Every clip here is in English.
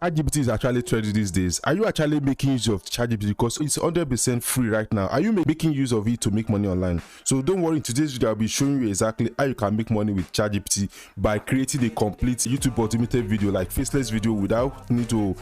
ChatGPT is actually trendy these days. Are you actually making use of ChatGPT? Because it's 100% free right now. Are you making use of it to make money online? So don't worry, in today's video I'll be showing you exactly how you can make money with ChatGPT by creating a complete YouTube automated video, like faceless video, without need to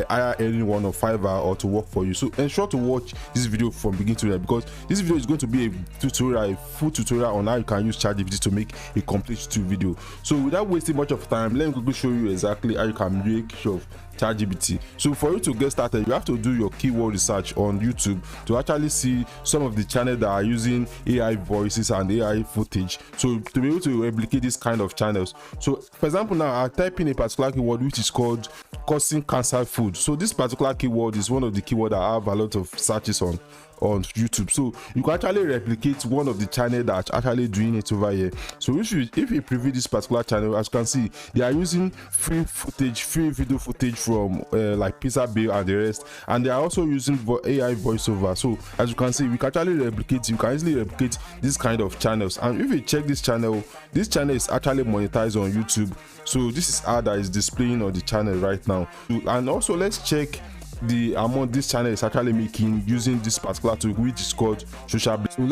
hire anyone on Fiverr or to work for you. So ensure to watch this video from beginning to end, because this video is going to be a tutorial, a full tutorial on how you can use ChatGPT to make a complete YouTube video. So without wasting much of time, let me quickly show you exactly how you can make use of ChatGPT. So for you to get started, you have to do your keyword research on YouTube to actually see some of the channels that are using AI voices and AI footage, so to be able to replicate this kind of channels. So for example, now I type in a particular keyword which is called causing cancer food. So this particular keyword is one of the keywords that have a lot of searches on YouTube. So you can actually replicate one of the channels that's actually doing it over here. So if you preview this particular channel, as you can see, they are using free video footage from like Pizza Bill and the rest, and they are also using AI voiceover. So as you can see, you can easily replicate this kind of channels. And if you check this channel is actually monetized on YouTube. So this is how that is displaying on the channel right now. And also let's check the amount this channel is actually making using this particular tool, which is called Social Blade. So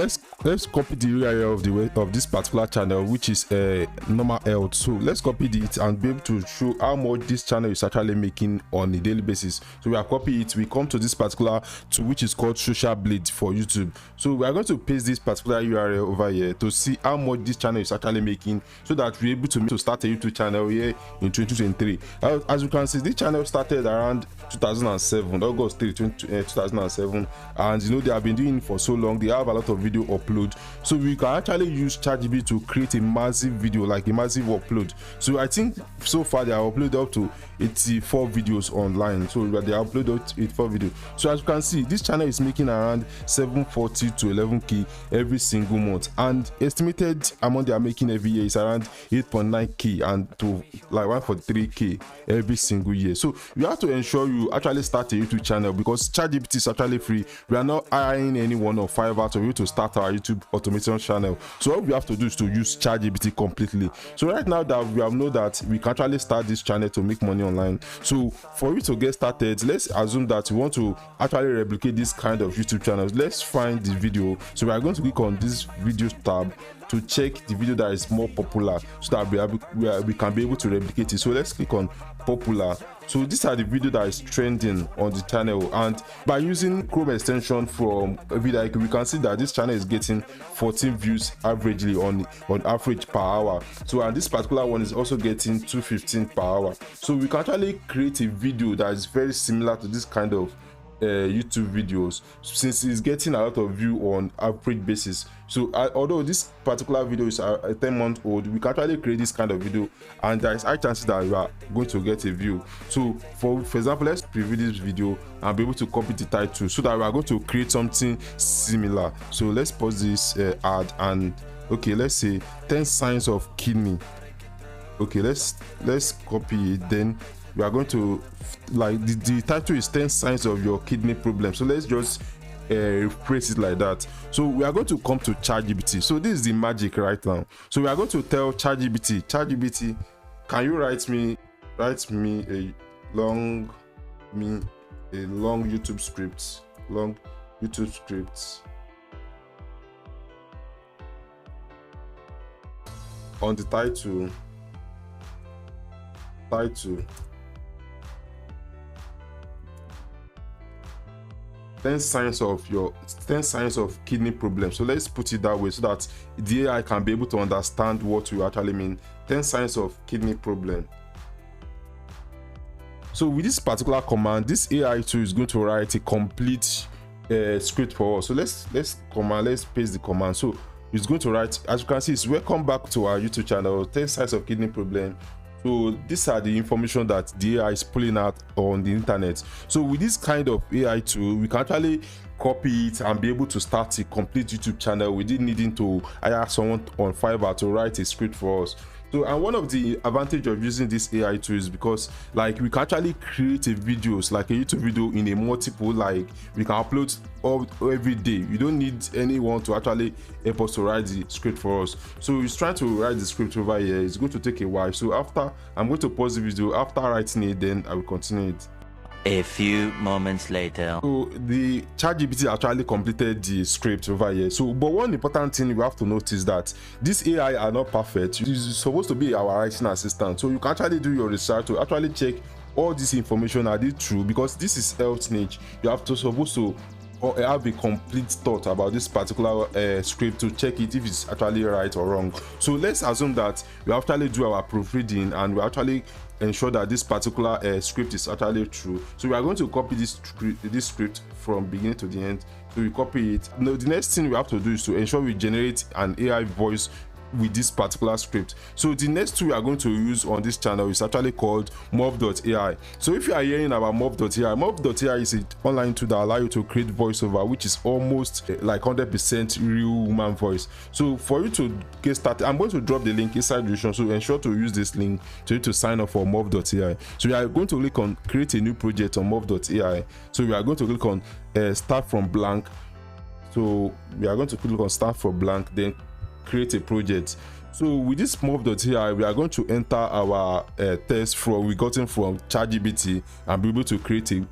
let's copy the URL of this particular channel, which is normal health. So let's copy it and be able to show how much this channel is actually making on a daily basis. So we are copy it, we come to this particular tool which is called Social Blade for YouTube. So we are going to paste this particular URL over here to see how much this channel is actually making, so that we're able to start a YouTube channel here in 2023. As you can see, this channel started around 2007, August 3, 2007, and you know, they have been doing it for so long. They have a lot of video upload, so we can actually use ChatGPT to create a massive video, like a massive upload. So I think so far they have uploaded up to 84 videos online. So they have uploaded 84 videos. So as you can see, this channel is making around 740 to 11k every single month, and estimated amount they are making every year is around 8.9k and to like 143k every single year. So you have to ensure you actually start a YouTube channel, because ChatGPT is actually free. We are not hiring anyone on Fiverr to you to start our YouTube automation channel. So all we have to do is to use ChatGPT completely. So right now that we have known that we can actually start this channel to make money online, so for you to get started, let's assume that you want to actually replicate this kind of YouTube channels. Let's find the video. So we are going to click on this videos tab to check the video that is more popular, so that we can be able to replicate it. So let's click on popular. So these are the video that is trending on the channel, and by using Chrome extension from VIDIQ, we can see that this channel is getting 14 views averagely on average per hour. So and this particular one is also getting 215 per hour. So we can actually create a video that is very similar to this kind of YouTube videos, since it's getting a lot of view on average basis. So although this particular video is a 10-month old, we can actually create this kind of video, and there is high chances that you are going to get a view. So for example, let's preview this video and be able to copy the title, so that we are going to create something similar. So let's pause this ad, and okay, let's say 10 signs of kidney. Okay, let's copy it. Then we are going to, like, the title is 10 signs of your kidney problem. So let's just phrase it like that. So we are going to come to ChatGPT. So this is the magic right now. So we are going to tell ChatGPT, can you write me a long YouTube script, on the title 10 signs of kidney problem. So let's put it that way, so that the AI can be able to understand what we actually mean. 10 signs of kidney problem. So with this particular command, this AI tool is going to write a complete script for us. So let's paste the command. So it's going to write, as you can see, it's welcome back to our YouTube channel, 10 signs of kidney problem. So these are the information that the AI is pulling out on the internet. So with this kind of AI tool, we can actually copy it and be able to start a complete YouTube channel without needing to hire someone on Fiverr to write a script for us. So, and one of the advantage of using this AI tool is because like we can actually create a videos, like a YouTube video in a multiple, like we can upload every day. You don't need anyone to actually help us to write the script for us. So he's trying to write the script over here. It's going to take a while. So after, I'm going to pause the video. After writing it, then I will continue it. A few moments later. So the ChatGPT actually completed the script over here. So, but one important thing we have to notice that this AI are not perfect. It is supposed to be our writing assistant. So you can actually do your research to actually check all this information, are they true? Because this is health niche. You have to supposed to or have a complete thought about this particular script to check it if it's actually right or wrong. So let's assume that we actually do our proofreading and we actually ensure that this particular script is actually true. So we are going to copy this script from beginning to the end. So we copy it. Now the next thing we have to do is to ensure we generate an AI voice with this particular script. So the next tool we are going to use on this channel is actually called Murf.ai. So if you are hearing about Murf.ai, Murf.ai is an online tool that allows you to create voiceover, which is almost like 100% real human voice. So for you to get started, I'm going to drop the link inside the description, so ensure to use this link to you to sign up for Murf.ai. So we are going to click on create a new project on Murf.ai. So we are going to click on start from blank. So we are going to click on start from blank, then create a project. So with this Murf.ai, we are going to enter our text we gotten from ChatGPT and be able to create a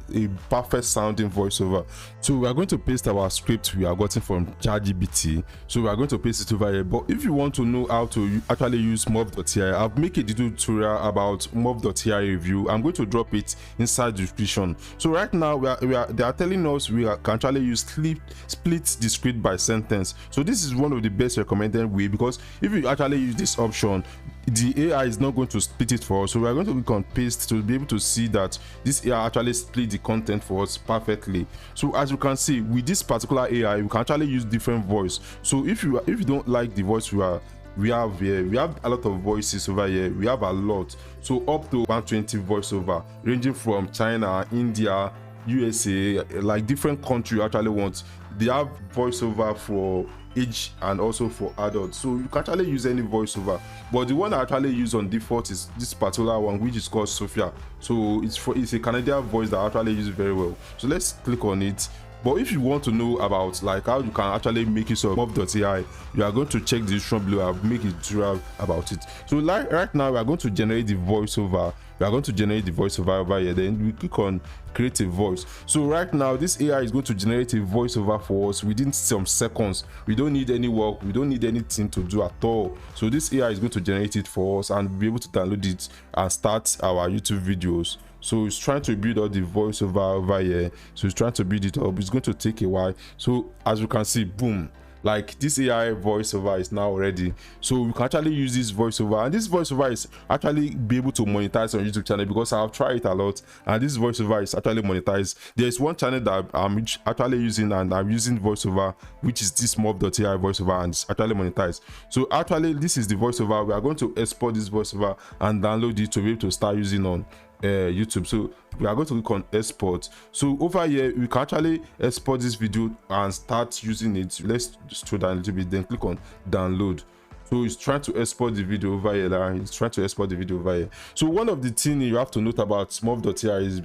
perfect sounding voiceover. So we are going to paste our script we are gotten from ChatGPT. So we are going to paste it over here. But if you want to know how to actually use Murf.ai, I've made a tutorial about Murf.ai review. I'm going to drop it inside the description. So right now they are telling us we can actually use split the script by sentence. So this is one of the best recommended way, because if you actually use this option, the AI is not going to split it for us. So we are going to click on paste to be able to see that this AI actually split the content for us perfectly. So as you can see, with this particular AI, we can actually use different voice. So if you don't like the voice we have here, we have a lot of voices over here. We have a lot, so up to 120 voiceover, ranging from China, India, USA, like different country you actually want. They have voiceover for age and also for adults, so you can actually use any voiceover, but the one I actually use on default is this particular one, which is called Sophia. So it's a Canadian voice that I actually use very well. So let's click on it. But if you want to know about like how you can actually make use of Murf.ai, you are going to check the description below. I've made a tutorial about it. So like right now we are going to generate the voiceover. We are going to generate the voiceover over here. Then we click on create a voice. So right now this AI is going to generate a voiceover for us within some seconds. We don't need any work, we don't need anything to do at all. So this AI is going to generate it for us and be able to download it and start our YouTube videos. So it's trying to build all the voiceover over here. So it's trying to build it up. It's going to take a while. So as you can see, boom, like this AI voiceover is now ready. So we can actually use this voiceover, and this voiceover is actually be able to monetize on YouTube channel, because I've tried it a lot and this voiceover is actually monetized. There's one channel that I'm actually using, and I'm using voiceover, which is this Murf.ai voiceover, and it's actually monetized. So actually this is the voiceover. We are going to export this voiceover and download it to be able to start using on YouTube. So we are going to click on export. So over here we can actually export this video and start using it. Let's scroll down a little bit, then click on download. So it's trying to export the video over here. It's trying to export the video over here. So one of the things you have to note about Murf.ai is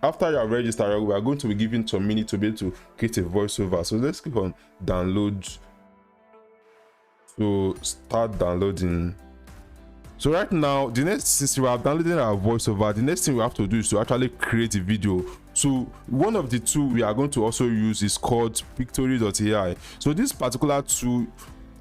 after you are registered, we are going to be given some minutes to be able to create a voiceover. So let's click on download. So start downloading. So right now, the next, since we are downloading our voiceover, the next thing we have to do is to actually create a video. So one of the tools we are going to also use is called PICTORY.ai. So this particular tool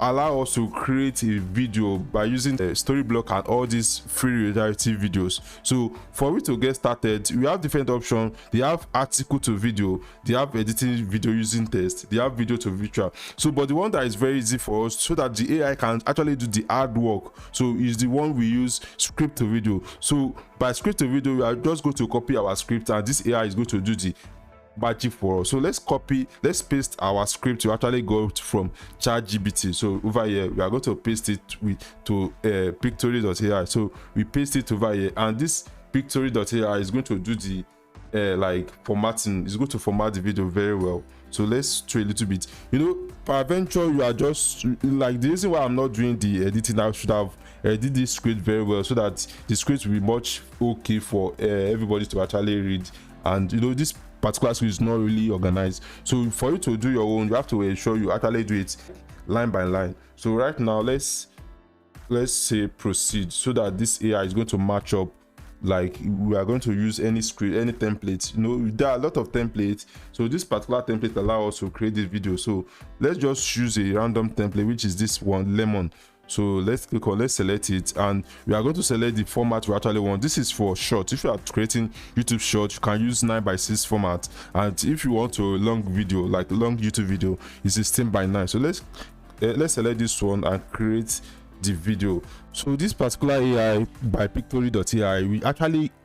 allow us to create a video by using a Storyblock and all these free reality videos. So for we to get started, we have different options. They have article to video, they have editing video using text, they have video to virtual. So but the one that is very easy for us, so that the AI can actually do the hard work, so is the one we use script to video. So by script to video, we are just going to copy our script, and this AI is going to do the magic for us. So let's paste our script to actually go from ChatGPT. So over here we are going to paste it to PICTORY.ai. So we paste it over here, and this PICTORY.ai is going to do the like formatting. It's going to format the video very well. So let's try a little bit. You know, peradventure you are just like, the reason why I'm not doing the editing, I should have edit this script very well so that the script will be much okay for everybody to actually read. And you know, this particular script is not really organized, so for you to do your own, you have to ensure you actually do it line by line. So right now, let's say proceed, so that this AI is going to match up. Like, we are going to use any script, any template. You know, there are a lot of templates, so this particular template allows us to create this video. So let's just choose a random template, which is this one, lemon. So let's click on, let's select it, and we are going to select the format we actually want. This is for short. If you are creating YouTube short, you can use 9:6 format, and if you want a long video, like long YouTube video, it's 16:9. So let's select this one and create the video. So this particular AI by PICTORY.ai, we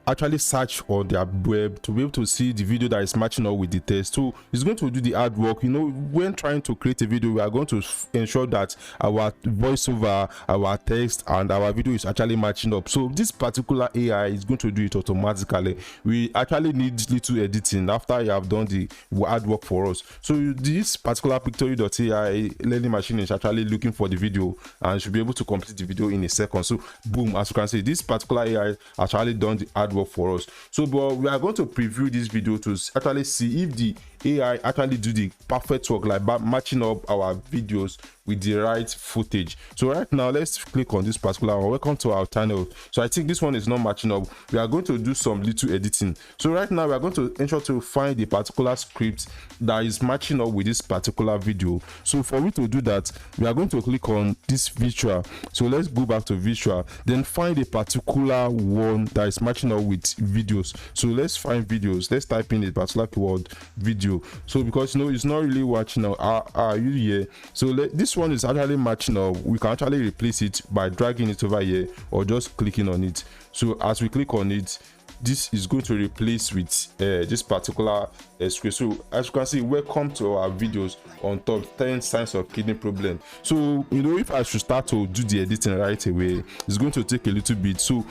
actually search on their web to be able to see the video that is matching up with the text. So it's going to do the hard work. You know, when trying to create a video, we are going to ensure that our voiceover, our text, and our video is actually matching up. So this particular AI is going to do it automatically. We actually need little editing after you have done the hard work for us. So this particular PICTORY.ai learning machine is actually looking for the video and should be able to complete the video in a second. So boom, as you can see, this particular AI actually done the hard work for us. So but we are going to preview this video to actually see if the AI actually do the perfect work, like matching up our videos with the right footage. So right now, let's click on this particular one. Welcome to our channel. So I think this one is not matching up. We are going to do some little editing. So right now, we are going to ensure to find the particular script that is matching up with this particular video. So for me to do that, we are going to click on this visual. So let's go back to visual, then find a particular one that is matching up with videos. So let's find videos. Let's type in a particular keyword, video. So because you know it's not really watching now, are you here? So this one is actually matching up. We can actually replace it by dragging it over here or just clicking on it. So as we click on it, this is going to replace with this particular script. So as you can see, welcome to our videos on top, 10 signs of kidney problem. So you know, if I should start to do the editing right away, it's going to take a little bit. So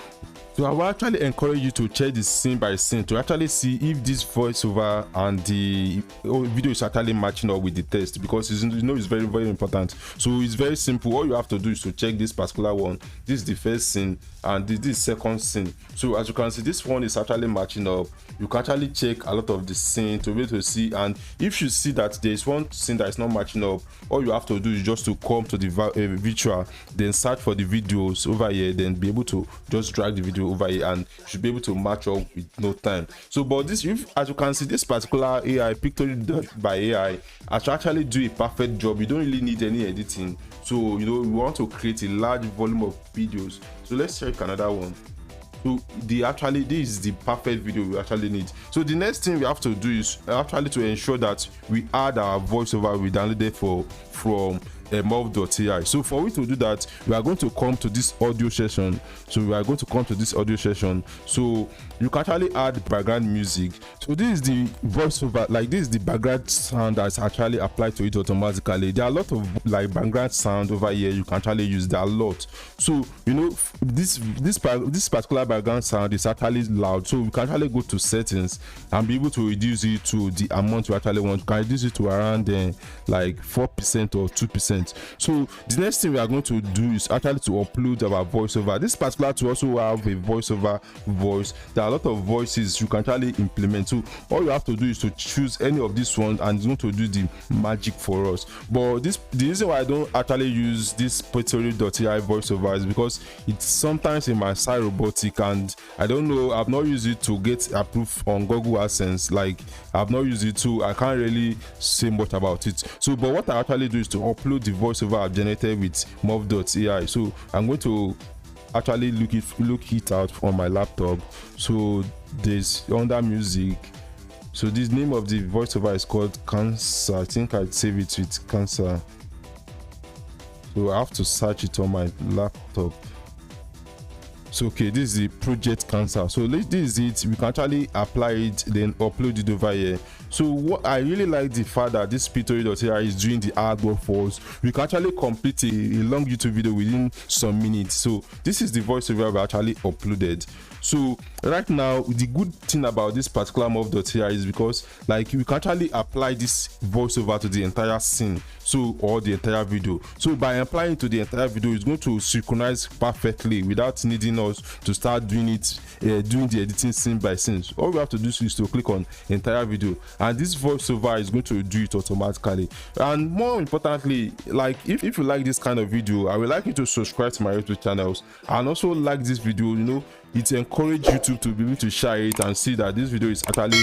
I will actually encourage you to check this scene by scene to actually see if this voiceover and the video is actually matching up with the text, because you know it's very, very important. So it's very simple. All you have to do is to check this particular one. This is the first scene and this is second scene. So as you can see, this one is actually matching up. You can actually check a lot of the scene to be able to see, and if you see that there is one scene that is not matching up, all you have to do is just to come to the virtual, then search for the videos over here, then be able to just drag the video over here, and you should be able to match up with no time. So but this, as you can see, this particular AI, PICTORY.ai, actually do a perfect job. You don't really need any editing. So you know, we want to create a large volume of videos. So let's check another one. So this is the perfect video we actually need. So the next thing we have to do is actually to ensure that we add our voiceover we downloaded from Murf.ai. So for we to do that, we are going to come to this audio session. So you can actually add background music. So this is the voiceover, like this is the background sound that's actually applied to it automatically. There are a lot of like background sound over here you can actually use. There are a lot. So you know, this particular background sound is actually loud, so we can actually go to settings and be able to reduce it to the amount we actually want. You can reduce it to around like 4% or 2%. So the next thing we are going to do is actually to upload our voiceover. This particular to also have a voiceover voice. There are a lot of voices you can actually implement. So all you have to do is to choose any of these ones, and it's going to do the magic for us. But the reason why I don't actually use this PICTORY.ai voiceover is because it's sometimes in my side robotic, and I don't know, I've not used it to get approved on Google AdSense. Like I've not used it, so I can't really say much about it. So but what I actually do is to upload the voiceover I've generated with Murf.ai. So I'm going to actually look it out on my laptop. So there's under music. So this name of the voiceover is called Cancer. I think I'd save it with Cancer. So I have to search it on my laptop. So okay, this is the project cancer. So this is it. We can actually apply it, then upload it over here. So what I really like the fact that this PICTORY.ai is doing the hard work for us. We can actually complete a long YouTube video within some minutes. So this is the voiceover we actually uploaded. So right now, the good thing about this particular Murf.ai is because like you can actually apply this voiceover to the entire scene, so or the entire video. So by applying to the entire video, it's going to synchronize perfectly without needing us to start doing it, doing the editing scene by scene. So all we have to do is to click on entire video, and this voiceover is going to do it automatically. And more importantly, like if you like this kind of video, I would like you to subscribe to my YouTube channels and also like this video. You know, it encourages YouTube to be able to share it and see that this video is actually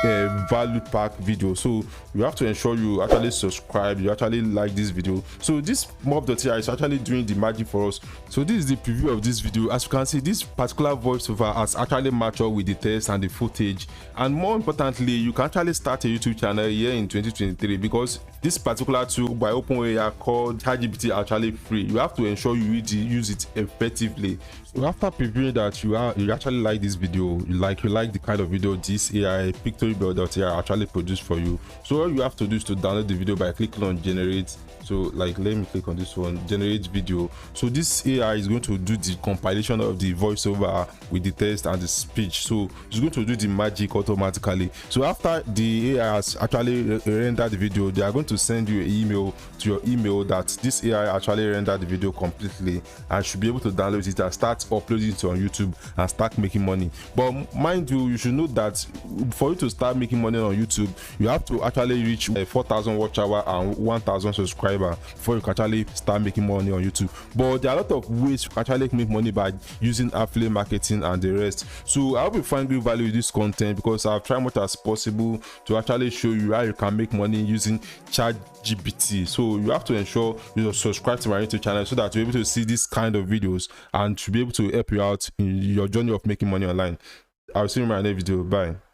a value packed video. So you have to ensure you actually subscribe, you actually like this video. So this Murf.ai is actually doing the magic for us. So this is the preview of this video. As you can see, this particular voiceover has actually matched up with the text and the footage. And more importantly, you can actually start a YouTube channel here in 2023 because this particular tool by OpenAI called ChatGPT actually free. You have to ensure you use it effectively. So after previewing that you actually like this video, you like the kind of video this AI PICTORY.ai actually produced for you. So all you have to do is to download the video by clicking on generate. So like let me click on this one, generate video. So this AI is going to do the compilation of the voiceover with the text and the speech. So it's going to do the magic automatically. So after the AI has actually rendered the video, they are going to send you an email to your email that this AI actually rendered the video completely and should be able to download it and start uploading it on YouTube and start making money. But mind you, you should know that for you to start making money on YouTube, you have to actually reach 4,000 watch hour and 1,000 subscribers before you can actually start making money on YouTube. But there are a lot of ways to actually make money by using affiliate marketing and the rest. So I hope you find great value in this content because I've tried much as possible to actually show you how you can make money using ChatGPT. So you have to ensure you subscribe to my YouTube channel so that you're able to see this kind of videos and to be able to help you out in your journey of making money online. I'll see you in my next video. Bye.